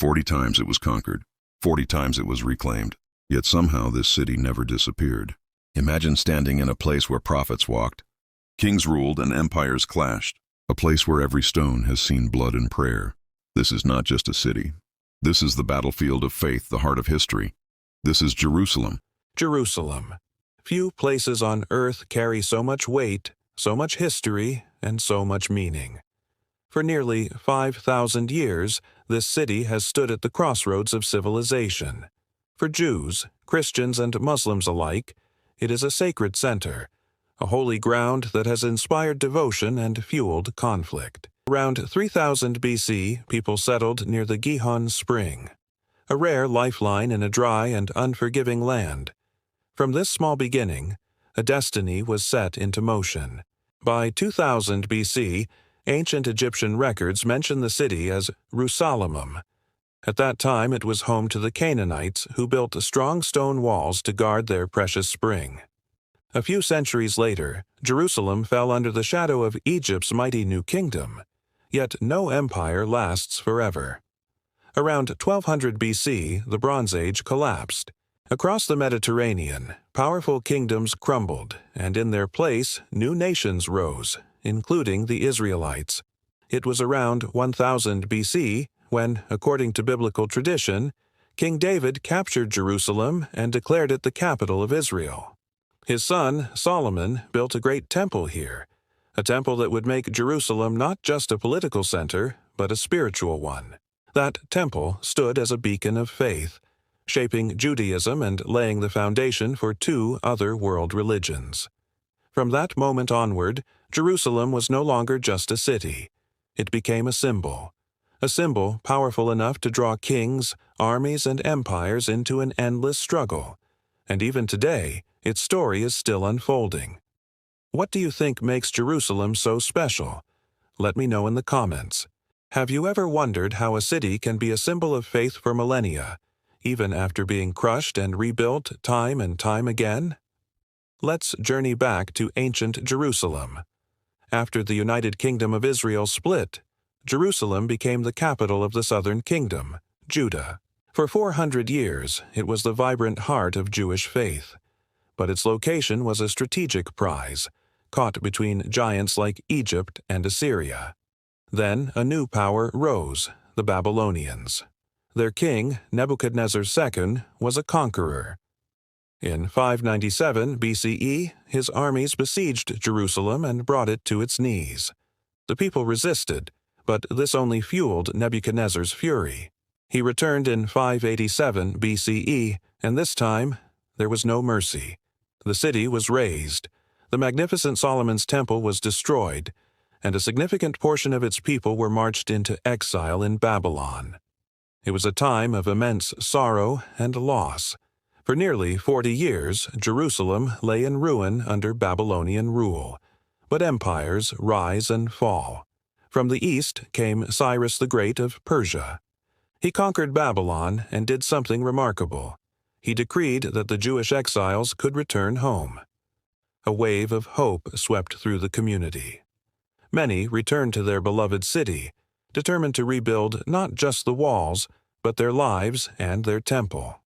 40 times it was conquered. 40 times it was reclaimed. Yet somehow this city never disappeared. Imagine standing in a place where prophets walked, kings ruled, and empires clashed. A place where every stone has seen blood and prayer. This is not just a city. This is the battlefield of faith, the heart of history. This is Jerusalem. Jerusalem. Few places on earth carry so much weight, so much history, and so much meaning. For nearly 5,000 years, this city has stood at the crossroads of civilization. For Jews, Christians, and Muslims alike, it is a sacred center, a holy ground that has inspired devotion and fueled conflict. Around 3000 BC, people settled near the Gihon Spring, a rare lifeline in a dry and unforgiving land. From this small beginning, a destiny was set into motion. By 2000 BC, ancient Egyptian records mention the city as Rusalamum. At that time, it was home to the Canaanites, who built strong stone walls to guard their precious spring. A few centuries later, Jerusalem fell under the shadow of Egypt's mighty new kingdom. Yet no empire lasts forever. Around 1200 BC, the Bronze Age collapsed. Across the Mediterranean, powerful kingdoms crumbled, and in their place, new nations rose, including the Israelites. It was around 1000 BC when, according to biblical tradition, King David captured Jerusalem and declared it the capital of Israel. His son, Solomon, built a great temple here, a temple that would make Jerusalem not just a political center, but a spiritual one. That temple stood as a beacon of faith, shaping Judaism and laying the foundation for two other world religions. From that moment onward, Jerusalem was no longer just a city. It became a symbol powerful enough to draw kings, armies, and empires into an endless struggle. And even today, its story is still unfolding. What do you think makes Jerusalem so special? Let me know in the comments. Have you ever wondered how a city can be a symbol of faith for millennia, even after being crushed and rebuilt time and time again? Let's journey back to ancient Jerusalem. After the United Kingdom of Israel split, Jerusalem became the capital of the southern kingdom, Judah. For 400 years, it was the vibrant heart of Jewish faith. But its location was a strategic prize, caught between giants like Egypt and Assyria. Then a new power rose, the Babylonians. Their king, Nebuchadnezzar II, was a conqueror. In 597 BCE, his armies besieged Jerusalem and brought it to its knees. The people resisted, but this only fueled Nebuchadnezzar's fury. He returned in 587 BCE, and this time there was no mercy. The city was razed, the magnificent Solomon's temple was destroyed, and a significant portion of its people were marched into exile in Babylon. It was a time of immense sorrow and loss. For nearly 40 years, Jerusalem lay in ruin under Babylonian rule. But empires rise and fall. From the east came Cyrus the Great of Persia. He conquered Babylon and did something remarkable. He decreed that the Jewish exiles could return home. A wave of hope swept through the community. Many returned to their beloved city, determined to rebuild not just the walls, but their lives and their temple.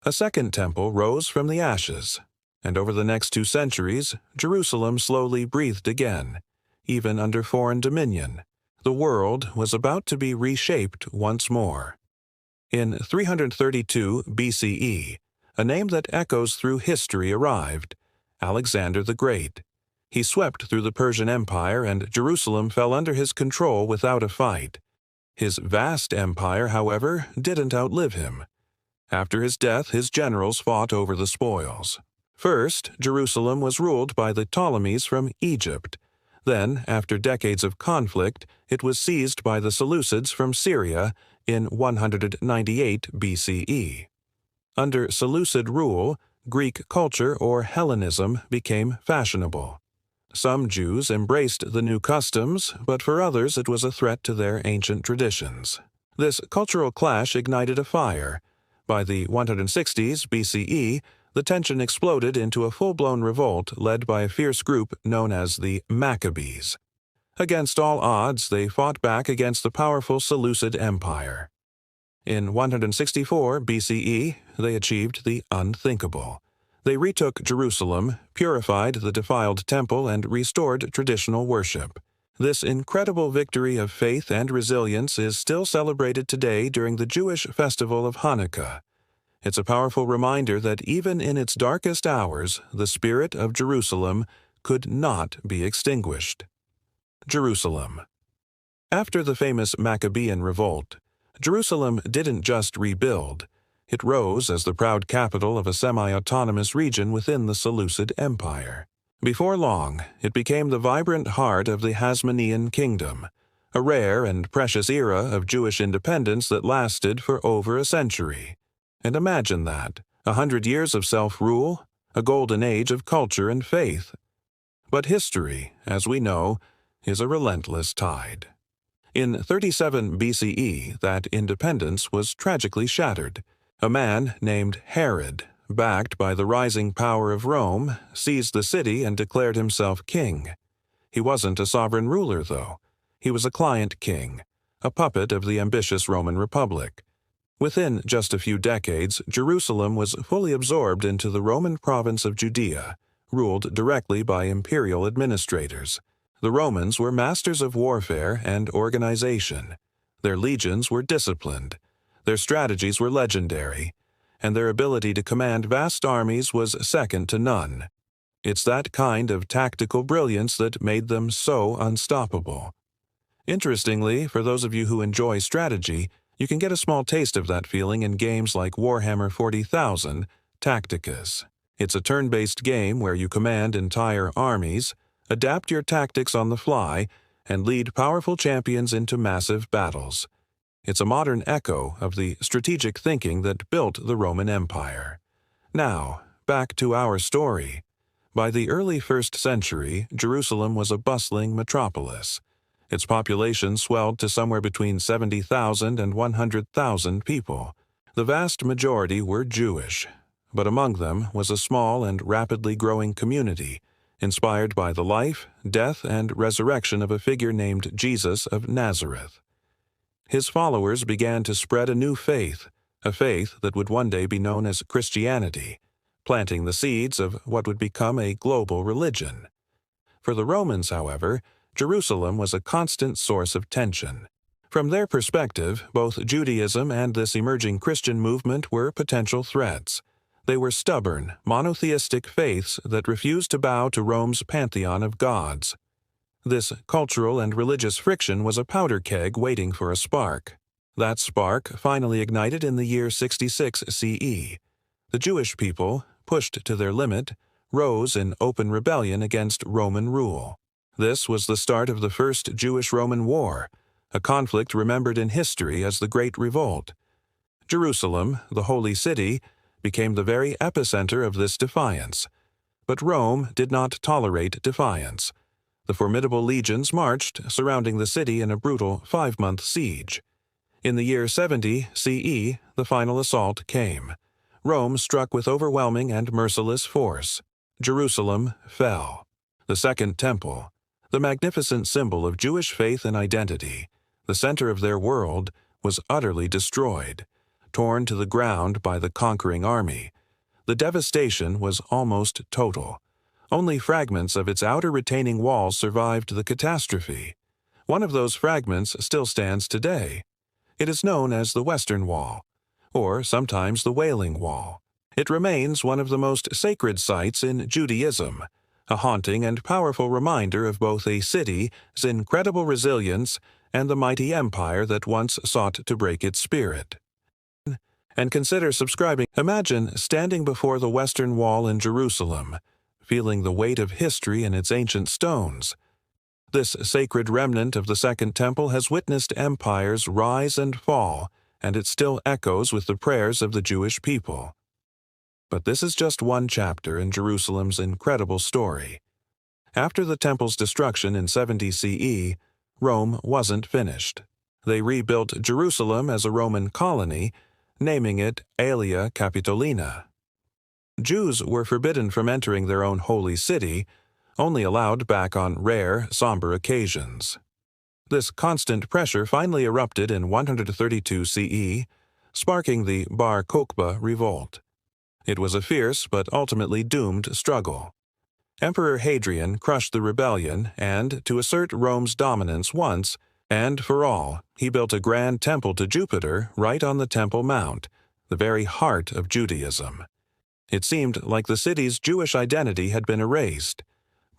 A second temple rose from the ashes, and over the next 2 centuries, Jerusalem slowly breathed again. Even under foreign dominion, the world was about to be reshaped once more. In 332 BCE, a name that echoes through history arrived, Alexander the Great. He swept through the Persian Empire, and Jerusalem fell under his control without a fight. His vast empire, however, didn't outlive him. After his death, his generals fought over the spoils. First, Jerusalem was ruled by the Ptolemies from Egypt. Then, after decades of conflict, it was seized by the Seleucids from Syria in 198 BCE. Under Seleucid rule, Greek culture or Hellenism became fashionable. Some Jews embraced the new customs, but for others it was a threat to their ancient traditions. This cultural clash ignited a fire. By the 160s BCE, the tension exploded into a full-blown revolt led by a fierce group known as the Maccabees. Against all odds, they fought back against the powerful Seleucid Empire. In 164 BCE, they achieved the unthinkable. They retook Jerusalem, purified the defiled temple, and restored traditional worship. This incredible victory of faith and resilience is still celebrated today during the Jewish festival of Hanukkah. It's a powerful reminder that even in its darkest hours, the spirit of Jerusalem could not be extinguished. Jerusalem. After the famous Maccabean revolt, Jerusalem didn't just rebuild. It rose as the proud capital of a semi-autonomous region within the Seleucid Empire. Before long, it became the vibrant heart of the Hasmonean kingdom, a rare and precious era of Jewish independence that lasted for over a century. And imagine that, 100 years of self-rule, a golden age of culture and faith. But history, as we know, is a relentless tide. In 37 BCE, that independence was tragically shattered. A man named Herod, backed by the rising power of Rome, seized the city and declared himself king. He wasn't a sovereign ruler, though. He was a client king, a puppet of the ambitious Roman Republic. Within just a few decades, Jerusalem was fully absorbed into the Roman province of Judea, ruled directly by imperial administrators. The Romans were masters of warfare and organization. Their legions were disciplined. Their strategies were legendary, and their ability to command vast armies was second to none. It's that kind of tactical brilliance that made them so unstoppable. Interestingly, for those of you who enjoy strategy, you can get a small taste of that feeling in games like Warhammer 40,000, Tacticus. It's a turn-based game where you command entire armies, adapt your tactics on the fly, and lead powerful champions into massive battles. It's a modern echo of the strategic thinking that built the Roman Empire. Now, back to our story. By the early 1st century, Jerusalem was a bustling metropolis. Its population swelled to somewhere between 70,000 and 100,000 people. The vast majority were Jewish, but among them was a small and rapidly growing community, inspired by the life, death, and resurrection of a figure named Jesus of Nazareth. His followers began to spread a new faith, a faith that would one day be known as Christianity, planting the seeds of what would become a global religion. For the Romans, however, Jerusalem was a constant source of tension. From their perspective, both Judaism and this emerging Christian movement were potential threats. They were stubborn, monotheistic faiths that refused to bow to Rome's pantheon of gods. This cultural and religious friction was a powder keg waiting for a spark. That spark finally ignited in the year 66 CE. The Jewish people, pushed to their limit, rose in open rebellion against Roman rule. This was the start of the First Jewish-Roman War, a conflict remembered in history as the Great Revolt. Jerusalem, the Holy City, became the very epicenter of this defiance. But Rome did not tolerate defiance. The formidable legions marched, surrounding the city in a brutal 5-month siege. In the year 70 CE, the final assault came. Rome struck with overwhelming and merciless force. Jerusalem fell. The Second Temple, the magnificent symbol of Jewish faith and identity, the center of their world, was utterly destroyed, torn to the ground by the conquering army. The devastation was almost total. Only fragments of its outer retaining walls survived the catastrophe. One of those fragments still stands today. It is known as the Western Wall, or sometimes the Wailing Wall. It remains one of the most sacred sites in Judaism, a haunting and powerful reminder of both a city's incredible resilience and the mighty empire that once sought to break its spirit. And consider subscribing. Imagine standing before the Western Wall in Jerusalem, feeling the weight of history in its ancient stones. This sacred remnant of the Second Temple has witnessed empires rise and fall, and it still echoes with the prayers of the Jewish people. But this is just one chapter in Jerusalem's incredible story. After the temple's destruction in 70 CE, Rome wasn't finished. They rebuilt Jerusalem as a Roman colony, naming it Aelia Capitolina. Jews were forbidden from entering their own holy city, only allowed back on rare, somber occasions. This constant pressure finally erupted in 132 CE. sparking the Bar Kokhba revolt. It was a fierce but ultimately doomed struggle. Emperor Hadrian crushed the rebellion and, to assert Rome's dominance once and for all, he built a grand temple to Jupiter right on the Temple Mount, the very heart of Judaism. It seemed like the city's Jewish identity had been erased,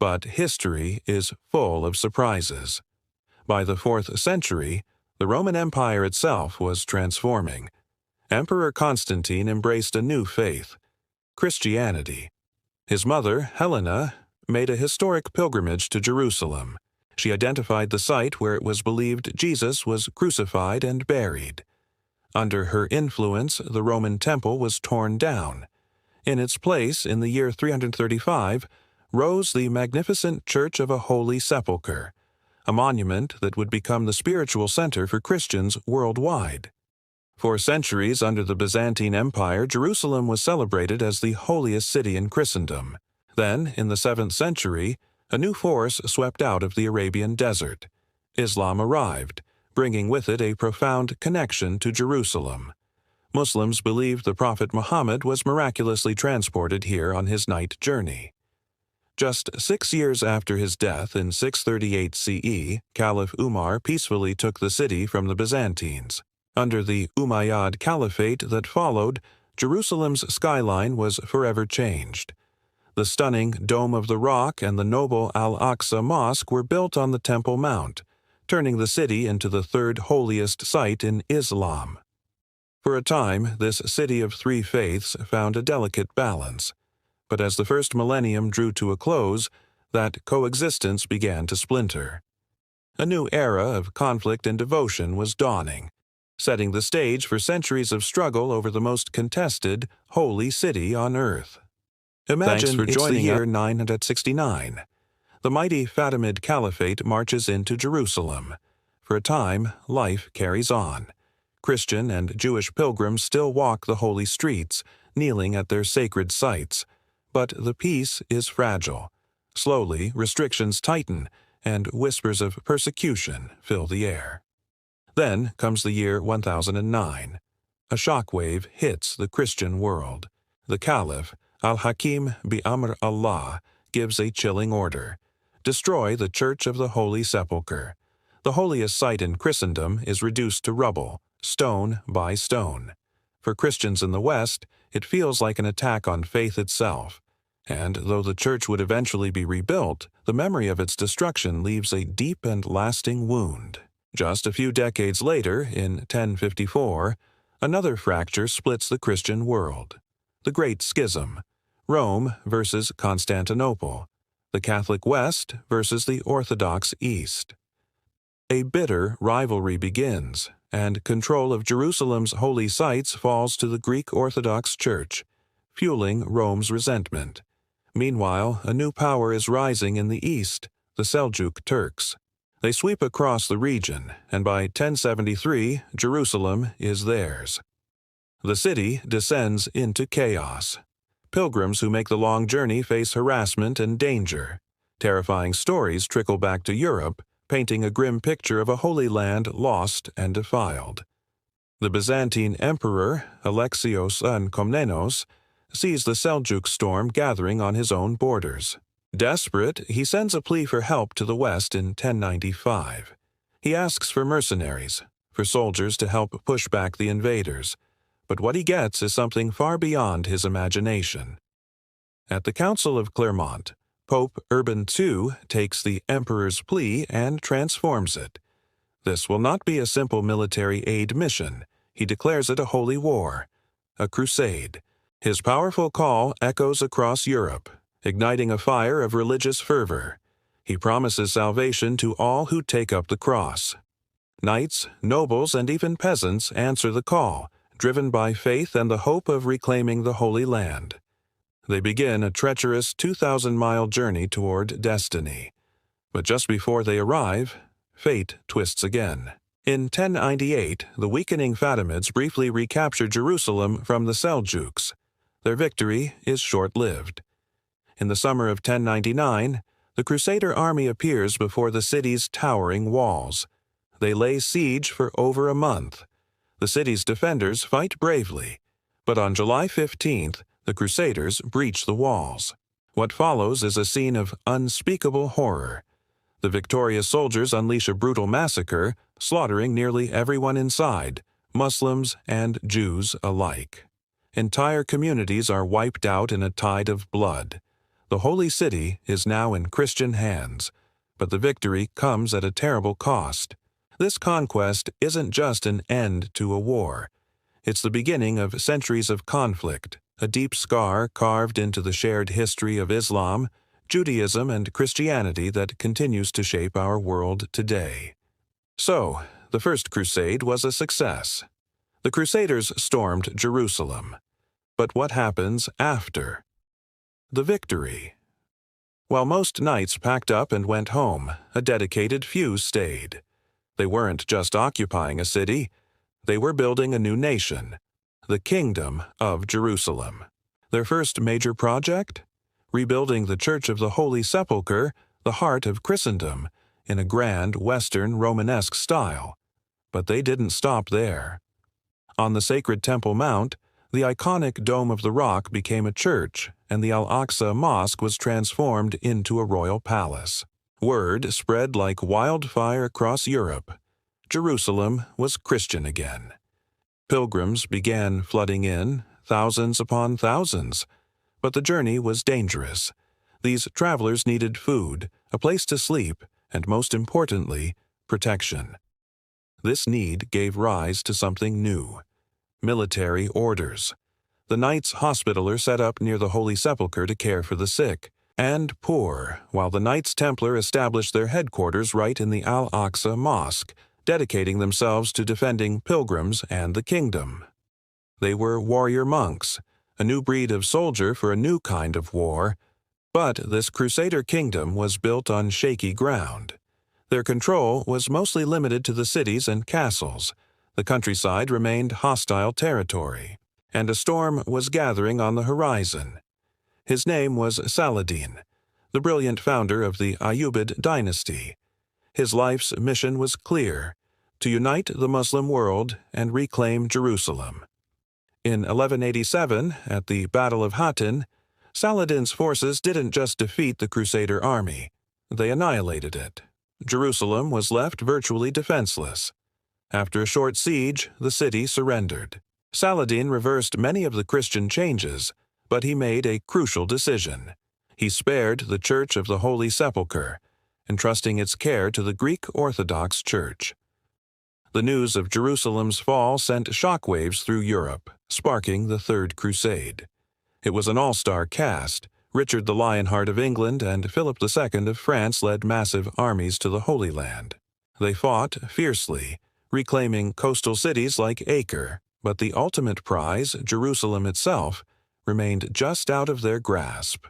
but history is full of surprises. By the 4th century, the Roman Empire itself was transforming. Emperor Constantine embraced a new faith, Christianity. His mother, Helena, made a historic pilgrimage to Jerusalem. She identified the site where it was believed Jesus was crucified and buried. Under her influence, the Roman temple was torn down. In its place, in the year 335, rose the magnificent Church of a Holy Sepulchre, a monument that would become the spiritual center for Christians worldwide. For centuries under the Byzantine Empire, Jerusalem was celebrated as the holiest city in Christendom. Then, in the 7th century, a new force swept out of the Arabian desert. Islam arrived, bringing with it a profound connection to Jerusalem. Muslims believed the Prophet Muhammad was miraculously transported here on his night journey. Just 6 years after his death in 638 CE, Caliph Umar peacefully took the city from the Byzantines. Under the Umayyad Caliphate that followed, Jerusalem's skyline was forever changed. The stunning Dome of the Rock and the noble Al-Aqsa Mosque were built on the Temple Mount, turning the city into the third holiest site in Islam. For a time, this city of three faiths found a delicate balance. But as the first millennium drew to a close, that coexistence began to splinter. A new era of conflict and devotion was dawning, setting the stage for centuries of struggle over the most contested, holy city on earth. Imagine it's the year 969. The mighty Fatimid Caliphate marches into Jerusalem. For a time, life carries on. Christian and Jewish pilgrims still walk the holy streets, kneeling at their sacred sites. But the peace is fragile. Slowly, restrictions tighten, and whispers of persecution fill the air. Then comes the year 1009. A shockwave hits the Christian world. The Caliph, Al-Hakim bi-Amr Allah, gives a chilling order: destroy the Church of the Holy Sepulchre. The holiest site in Christendom is reduced to rubble, stone by stone. For Christians in the West, it feels like an attack on faith itself. And though the church would eventually be rebuilt, the memory of its destruction leaves a deep and lasting wound. Just a few decades later, in 1054, another fracture splits the Christian world. The Great Schism: Rome versus Constantinople, the Catholic West versus the Orthodox East. A bitter rivalry begins, and control of Jerusalem's holy sites falls to the Greek Orthodox Church, fueling Rome's resentment. Meanwhile, a new power is rising in the east, the Seljuk Turks. They sweep across the region, and by 1073, Jerusalem is theirs. The city descends into chaos. Pilgrims who make the long journey face harassment and danger. Terrifying stories trickle back to Europe, painting a grim picture of a holy land lost and defiled. The Byzantine emperor, Alexios I Komnenos, sees the Seljuk storm gathering on his own borders. Desperate, he sends a plea for help to the west in 1095. He asks for mercenaries, for soldiers to help push back the invaders. But what he gets is something far beyond his imagination. At the Council of Clermont, Pope Urban II takes the emperor's plea and transforms it. This will not be a simple military aid mission. He declares it a holy war, a crusade. His powerful call echoes across Europe, igniting a fire of religious fervor. He promises salvation to all who take up the cross. Knights, nobles, and even peasants answer the call, driven by faith and the hope of reclaiming the Holy Land. They begin a treacherous 2,000-mile journey toward destiny. But just before they arrive, fate twists again. In 1098, the weakening Fatimids briefly recapture Jerusalem from the Seljuks. Their victory is short-lived. In the summer of 1099, the Crusader army appears before the city's towering walls. They lay siege for over a month. The city's defenders fight bravely, but on July 15th, the Crusaders breach the walls. What follows is a scene of unspeakable horror. The victorious soldiers unleash a brutal massacre, slaughtering nearly everyone inside, Muslims and Jews alike. Entire communities are wiped out in a tide of blood. The holy city is now in Christian hands, but the victory comes at a terrible cost. This conquest isn't just an end to a war. It's the beginning of centuries of conflict, a deep scar carved into the shared history of Islam, Judaism, and Christianity that continues to shape our world today. So, the First Crusade was a success. The Crusaders stormed Jerusalem. But what happens after the victory? While most knights packed up and went home, a dedicated few stayed. They weren't just occupying a city, they were building a new nation, the Kingdom of Jerusalem. Their first major project? Rebuilding the Church of the Holy Sepulchre, the heart of Christendom, in a grand Western Romanesque style. But they didn't stop there. On the sacred Temple Mount, the iconic Dome of the Rock became a church, and the Al-Aqsa Mosque was transformed into a royal palace. Word spread like wildfire across Europe. Jerusalem was Christian again. Pilgrims began flooding in, thousands upon thousands. But the journey was dangerous. These travelers needed food, a place to sleep, and most importantly, protection. This need gave rise to something new: military orders. The Knights Hospitaller set up near the Holy Sepulchre to care for the sick and poor, while the Knights Templar established their headquarters right in the Al-Aqsa Mosque, dedicating themselves to defending pilgrims and the kingdom. They were warrior monks, a new breed of soldier for a new kind of war, but this Crusader kingdom was built on shaky ground. Their control was mostly limited to the cities and castles. The countryside remained hostile territory, and a storm was gathering on the horizon. His name was Saladin, the brilliant founder of the Ayyubid dynasty. His life's mission was clear: to unite the Muslim world and reclaim Jerusalem. In 1187, at the Battle of Hattin, Saladin's forces didn't just defeat the Crusader army, they annihilated it. Jerusalem was left virtually defenseless. After a short siege, the city surrendered. Saladin reversed many of the Christian changes, but he made a crucial decision. He spared the Church of the Holy Sepulchre, entrusting its care to the Greek Orthodox Church. The news of Jerusalem's fall sent shockwaves through Europe, sparking the Third Crusade. It was an all-star cast. Richard the Lionheart of England and Philip II of France led massive armies to the Holy Land. They fought fiercely, reclaiming coastal cities like Acre, but the ultimate prize, Jerusalem itself, remained just out of their grasp.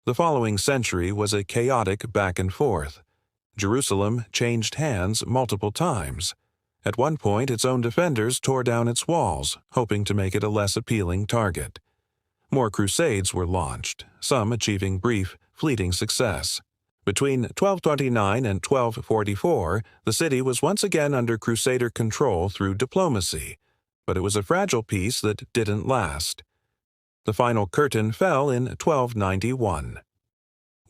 The following century was a chaotic back and forth. Jerusalem changed hands multiple times. At one point, its own defenders tore down its walls, hoping to make it a less appealing target. More crusades were launched, some achieving brief, fleeting success. Between 1229 and 1244, the city was once again under Crusader control through diplomacy, but it was a fragile peace that didn't last. The final curtain fell in 1291.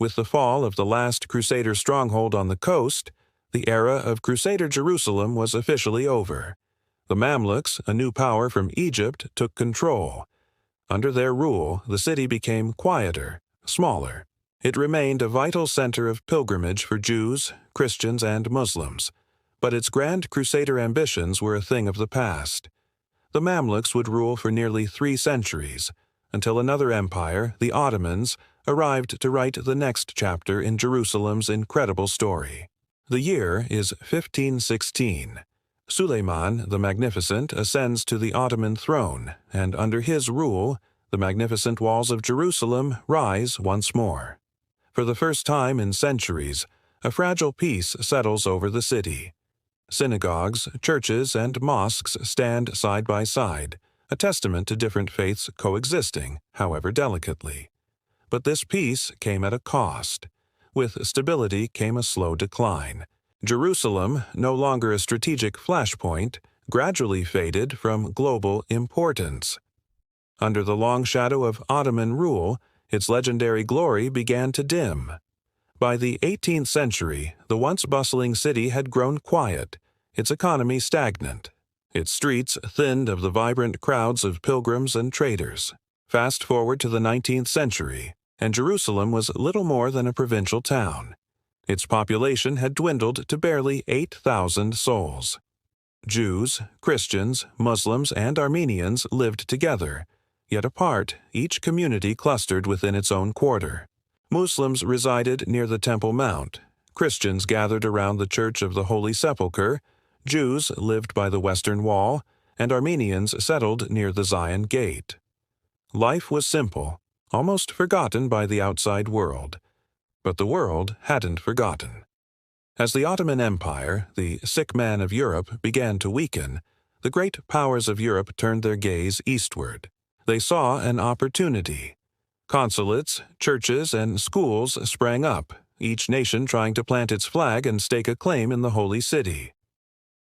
With the fall of the last Crusader stronghold on the coast, the era of Crusader Jerusalem was officially over. The Mamluks, a new power from Egypt, took control. Under their rule, the city became quieter, smaller. It remained a vital center of pilgrimage for Jews, Christians, and Muslims, but its grand Crusader ambitions were a thing of the past. The Mamluks would rule for nearly 3 centuries, until another empire, the Ottomans, arrived to write the next chapter in Jerusalem's incredible story. The year is 1516. Suleiman the Magnificent ascends to the Ottoman throne, and under his rule, the magnificent walls of Jerusalem rise once more. For the first time in centuries, a fragile peace settles over the city. Synagogues, churches, and mosques stand side by side, a testament to different faiths coexisting, however delicately. But this peace came at a cost. With stability came a slow decline. Jerusalem, no longer a strategic flashpoint, gradually faded from global importance. Under the long shadow of Ottoman rule, its legendary glory began to dim. By the 18th century, the once bustling city had grown quiet, its economy stagnant, its streets thinned of the vibrant crowds of pilgrims and traders. Fast forward to the 19th century, and Jerusalem was little more than a provincial town. Its population had dwindled to barely 8,000 souls. Jews, Christians, Muslims, and Armenians lived together, yet apart, each community clustered within its own quarter. Muslims resided near the Temple Mount, Christians gathered around the Church of the Holy Sepulchre, Jews lived by the Western Wall, and Armenians settled near the Zion Gate. Life was simple, almost forgotten by the outside world. But the world hadn't forgotten. As the Ottoman Empire, the sick man of Europe, began to weaken, the great powers of Europe turned their gaze eastward. They saw an opportunity. Consulates, churches, and schools sprang up, each nation trying to plant its flag and stake a claim in the Holy City.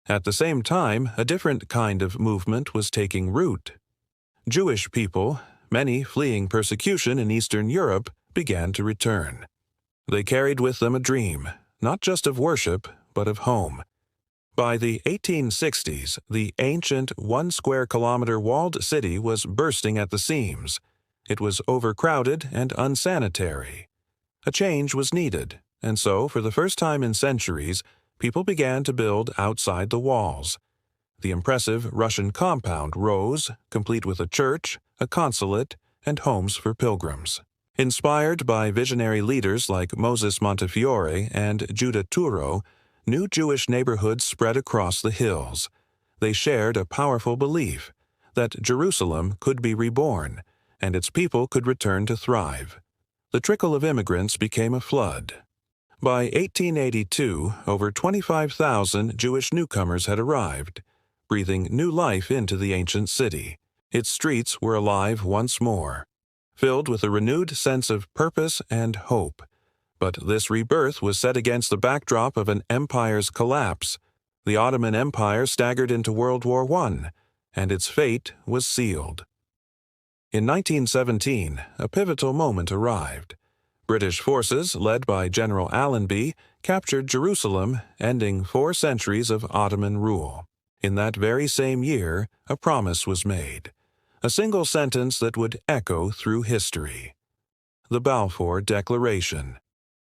At the same time, a different kind of movement was taking root. Jewish people, many fleeing persecution in Eastern Europe, began to return. They carried with them a dream, not just of worship, but of home. By the 1860s, the ancient 1 square kilometer walled city was bursting at the seams. It was overcrowded and unsanitary. A change was needed, and so, for the first time in centuries, people began to build outside the walls. The impressive Russian compound rose, complete with a church, a consulate, and homes for pilgrims. Inspired by visionary leaders like Moses Montefiore and Judah Turo, new Jewish neighborhoods spread across the hills. They shared a powerful belief that Jerusalem could be reborn, and its people could return to thrive. The trickle of immigrants became a flood. By 1882, over 25,000 Jewish newcomers had arrived, breathing new life into the ancient city. Its streets were alive once more, filled with a renewed sense of purpose and hope. But this rebirth was set against the backdrop of an empire's collapse. The Ottoman Empire staggered into World War I, and its fate was sealed. In 1917, a pivotal moment arrived. British forces, led by General Allenby, captured Jerusalem, ending 4 centuries of Ottoman rule. In that very same year, a promise was made. A single sentence that would echo through history. The Balfour Declaration.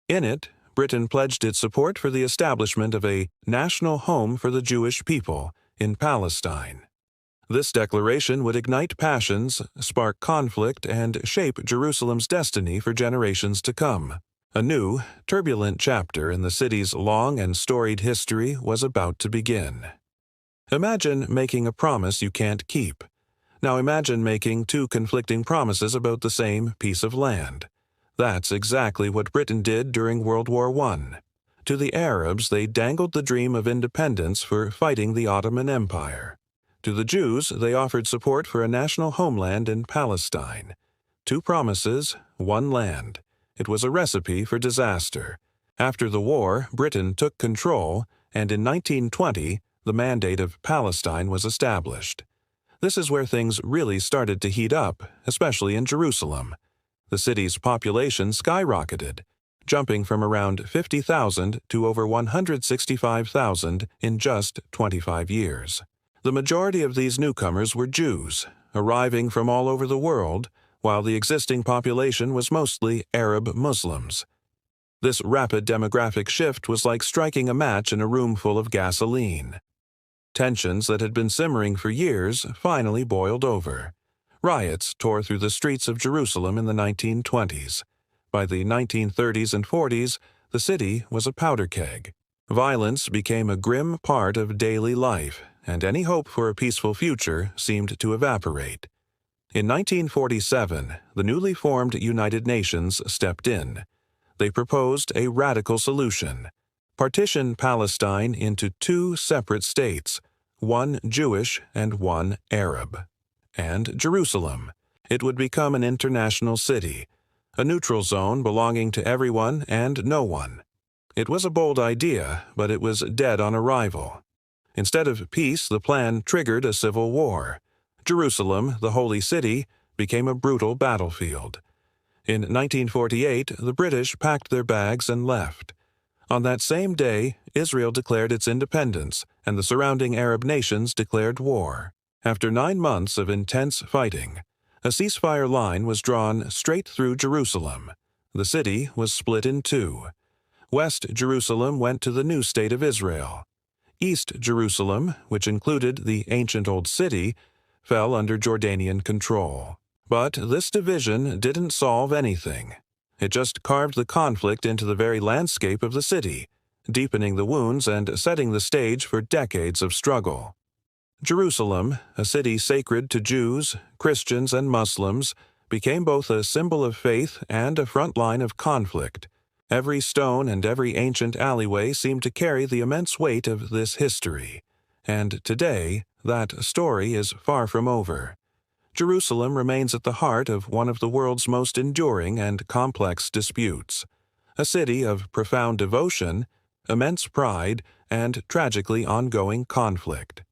In it, Britain pledged its support for the establishment of a national home for the Jewish people in Palestine. This declaration would ignite passions, spark conflict, and shape Jerusalem's destiny for generations to come. A new, turbulent chapter in the city's long and storied history was about to begin. Imagine making a promise you can't keep. Now imagine making 2 conflicting promises about the same piece of land. That's exactly what Britain did during World War I. To the Arabs, they dangled the dream of independence for fighting the Ottoman Empire. To the Jews, they offered support for a national homeland in Palestine. 2 promises, 1 land. It was a recipe for disaster. After the war, Britain took control, and in 1920, the Mandate of Palestine was established. This is where things really started to heat up, especially in Jerusalem. The city's population skyrocketed, jumping from around 50,000 to over 165,000 in just 25 years. The majority of these newcomers were Jews, arriving from all over the world, while the existing population was mostly Arab Muslims. This rapid demographic shift was like striking a match in a room full of gasoline. Tensions that had been simmering for years finally boiled over. Riots tore through the streets of Jerusalem in the 1920s. By the 1930s and 40s, the city was a powder keg. Violence became a grim part of daily life, and any hope for a peaceful future seemed to evaporate. In 1947, the newly formed United Nations stepped in. They proposed a radical solution: partition Palestine into 2 separate states, 1 Jewish and 1 Arab. And Jerusalem. It would become an international city, a neutral zone belonging to everyone and no one. It was a bold idea, but it was dead on arrival. Instead of peace, the plan triggered a civil war. Jerusalem, the holy city, became a brutal battlefield. In 1948, the British packed their bags and left. On that same day, Israel declared its independence, and the surrounding Arab nations declared war. After 9 months of intense fighting, a ceasefire line was drawn straight through Jerusalem. The city was split in two. West Jerusalem went to the new state of Israel. East Jerusalem, which included the ancient Old City, fell under Jordanian control. But this division didn't solve anything. It just carved the conflict into the very landscape of the city, deepening the wounds and setting the stage for decades of struggle. Jerusalem, a city sacred to Jews, Christians, and Muslims, became both a symbol of faith and a front line of conflict. Every stone and every ancient alleyway seemed to carry the immense weight of this history. And today, that story is far from over. Jerusalem remains at the heart of one of the world's most enduring and complex disputes. A city of profound devotion, immense pride, and tragically ongoing conflict.